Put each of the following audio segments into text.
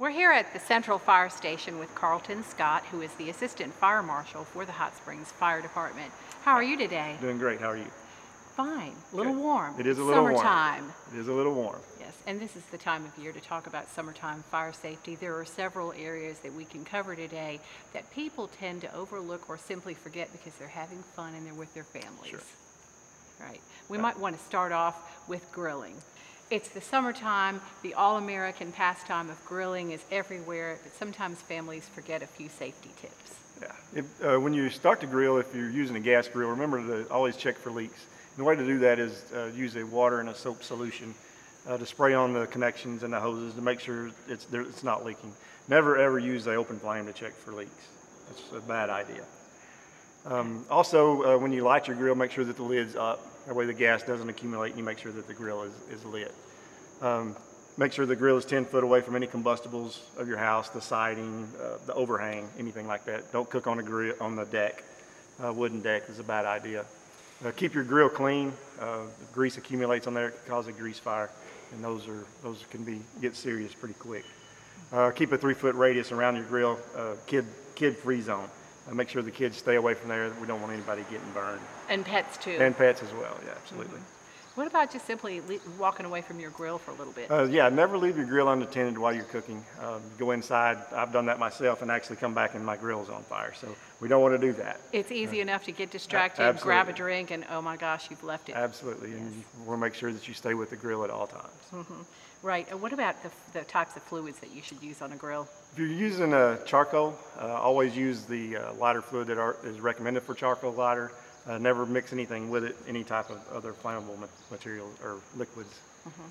We're here at the Central Fire Station with Carlton Scott, who is the Assistant Fire Marshal for the Hot Springs Fire Department. How are you today? Doing great. How are you? Fine. A little warm. It is a little warm. Summertime. It is a little warm. Yes, and this is the time of year to talk about summertime fire safety. There are several areas that we can cover today that people tend to overlook or simply forget because they're having fun and they're with their families. Sure. Right. We might want to start off with grilling. It's the summertime, the all-American pastime of grilling is everywhere, but sometimes families forget a few safety tips. Yeah. When you start to grill, if you're using a gas grill, remember to always check for leaks. And the way to do that is use a water and a soap solution to spray on the connections and the hoses to make sure it's not leaking. Never ever use an open flame to check for leaks. That's a bad idea. Also, when you light your grill, make sure that the lid's up. That way the gas doesn't accumulate and you make sure that the grill is lit. Make sure the grill is 10 foot away from any combustibles of your house, the siding, the overhang, anything like that. Don't cook on a grill on the deck. Wooden deck is a bad idea. Keep your grill clean. Grease accumulates on there, it can cause a grease fire, and those can get serious pretty quick. Keep a 3 foot radius around your grill, kid-free zone. Make sure the kids stay away from there. We don't want anybody getting burned. And pets too. And pets as well, yeah, absolutely. Mm-hmm. What about just simply walking away from your grill for a little bit? Yeah, never leave your grill unattended while you're cooking. Go inside. I've done that myself and actually come back and my grill's on fire. So we don't want to do that. It's easy enough to get distracted, grab a drink, and oh my gosh, you've left it. Absolutely, yes. And you want to make sure that you stay with the grill at all times. Mm-hmm. Right, and what about the types of fluids that you should use on a grill? If you're using charcoal, always use the lighter fluid that is recommended for charcoal lighter. Never mix anything with it, any type of other flammable material or liquids. Mm-hmm.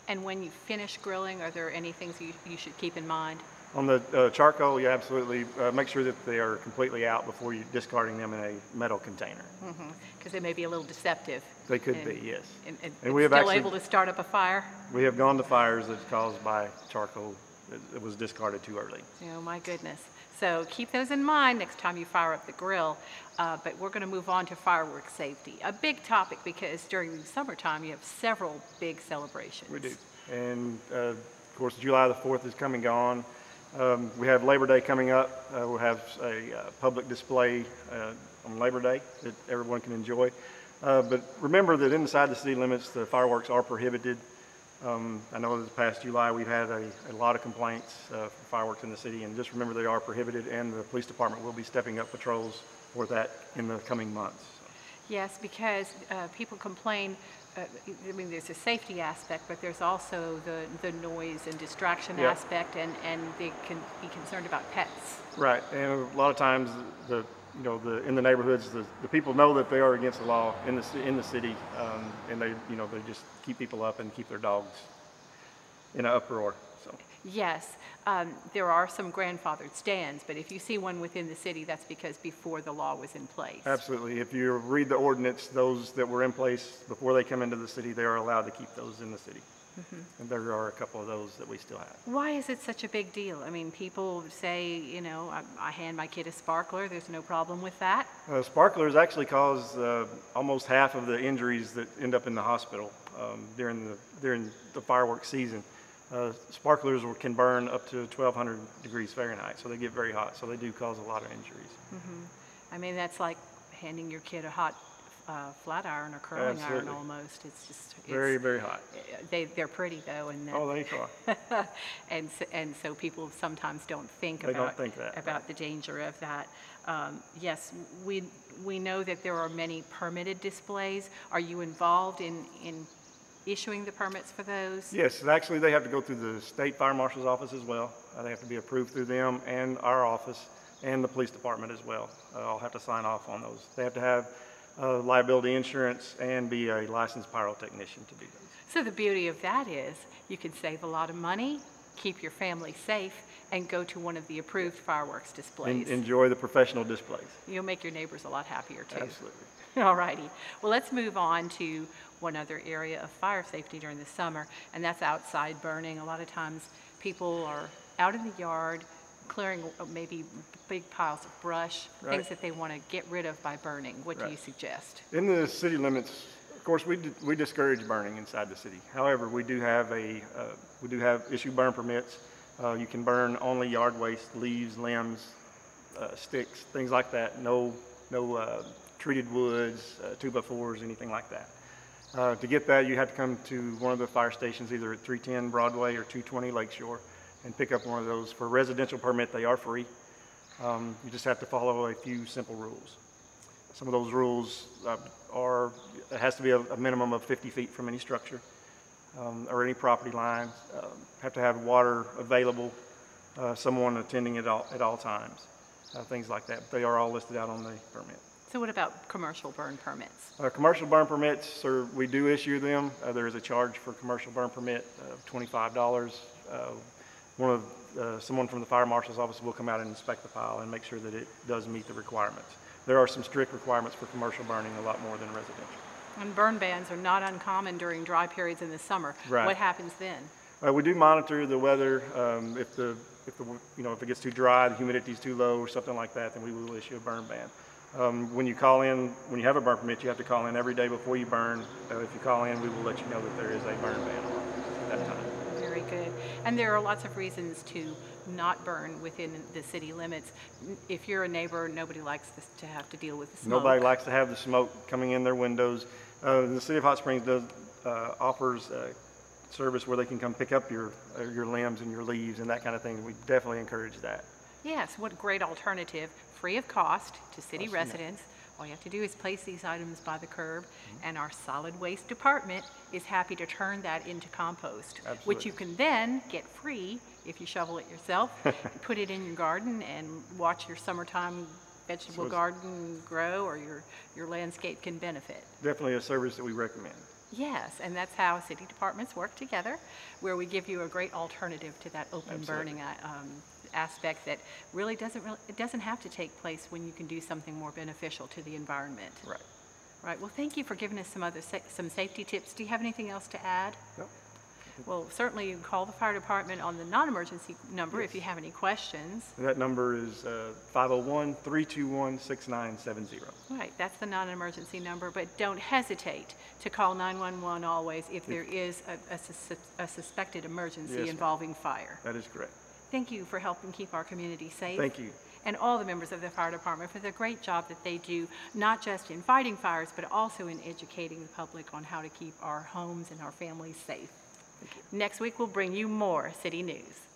And when you finish grilling, are there any things you should keep in mind? On the charcoal, you absolutely make sure that they are completely out before you're discarding them in a metal container. Because they may be a little deceptive. They could be, yes. And we have still able to start up a fire? We have gone to fires that's caused by charcoal that was discarded too early. Oh my goodness. So keep those in mind next time you fire up the grill. But we're going to move on to fireworks safety. A big topic because during the summertime you have several big celebrations. We do. And of course July the 4th is coming on. We have Labor Day coming up. We'll have a public display on Labor Day that everyone can enjoy. But remember that inside the city limits, the fireworks are prohibited. I know this past July we've had a lot of complaints for fireworks in the city, and just remember they are prohibited, and the police department will be stepping up patrols for that in the coming months. Yes, because people complain. I mean, there's a safety aspect, but there's also the noise and distraction aspect, and they can be concerned about pets. Right, and a lot of times in the neighborhoods, the people know that they are against the law in the city, and they just keep people up and keep their dogs in an uproar. So. Yes, there are some grandfathered stands, but if you see one within the city, that's because before the law was in place. Absolutely. If you read the ordinance, those that were in place before they come into the city, they are allowed to keep those in the city. And there are a couple of those that we still have. Why is it such a big deal? I mean, people say, I hand my kid a sparkler, there's no problem with that. Sparklers actually cause almost half of the injuries that end up in the hospital during the fireworks season. Sparklers can burn up to 1,200 degrees Fahrenheit, so they get very hot, so they do cause a lot of injuries. I mean, that's like handing your kid a hot flat iron or curling iron almost. It's very, very hot. They're pretty though, and they are. and so people sometimes don't think about the danger of that. Yes, we know that there are many permitted displays. Are you involved in issuing the permits for those? Yes, actually they have to go through the state fire marshal's office as well. They have to be approved through them and our office and the police department as well. I'll have to sign off on those. They have to have liability insurance and be a licensed pyrotechnician to do those. So the beauty of that is you can save a lot of money, keep your family safe, and go to one of the approved fireworks displays. Enjoy the professional displays. You'll make your neighbors a lot happier too. Absolutely. All righty. Well, let's move on to one other area of fire safety during the summer, and that's outside burning. A lot of times people are out in the yard clearing maybe big piles of brush, things that they want to get rid of by burning. What do you suggest? In the city limits, of course, we discourage burning inside the city. However, we do have issue burn permits You can burn only yard waste, leaves, limbs, sticks, things like that. No treated woods, 2x4s, anything like that. To get that, you have to come to one of the fire stations, either at 310 Broadway or 220 Lakeshore, and pick up one of those. For a residential permit, they are free. You just have to follow a few simple rules. Some of those rules are, it has to be a minimum of 50 feet from any structure or any property lines. Have to have water available, someone attending at all times, things like that. But they are all listed out on the permit. So what about commercial burn permits? Commercial burn permits, we do issue them. There is a charge for commercial burn permit of $25. Someone from the fire marshal's office will come out and inspect the pile and make sure that it does meet the requirements. There are some strict requirements for commercial burning, a lot more than residential. And burn bans are not uncommon during dry periods in the summer. Right. What happens then? We do monitor the weather. If it gets too dry, the humidity is too low or something like that, then we will issue a burn ban. When you have a burn permit, you have to call in every day before you burn. If you call in, we will let you know that there is a burn ban at that time. Very good. And there are lots of reasons to not burn within the city limits. If you're a neighbor, nobody likes to have to deal with the smoke. Nobody likes to have the smoke coming in their windows. The City of Hot Springs offers service where they can come pick up your limbs and your leaves and that kind of thing. We definitely encourage that. Yes, what a great alternative, free of cost to city residents. All you have to do is place these items by the curb, and our solid waste department is happy to turn that into compost, Absolutely. Which you can then get free if you shovel it yourself, put it in your garden, and watch your summertime vegetable garden grow, or your landscape can benefit. Definitely a service that we recommend. Yes, and that's how city departments work together, where we give you a great alternative to that open burning aspect that really doesn't have to take place when you can do something more beneficial to the environment. Right. Right. Well, thank you for giving us some safety tips. Do you have anything else to add? No. Well, certainly you can call the fire department on the non-emergency number if you have any questions. That number is 501-321-6970. Right, that's the non-emergency number, but don't hesitate to call 911 always if there is a suspected emergency involving fire. That is correct. Thank you for helping keep our community safe. Thank you. And all the members of the fire department for the great job that they do, not just in fighting fires, but also in educating the public on how to keep our homes and our families safe. Next week, we'll bring you more city news.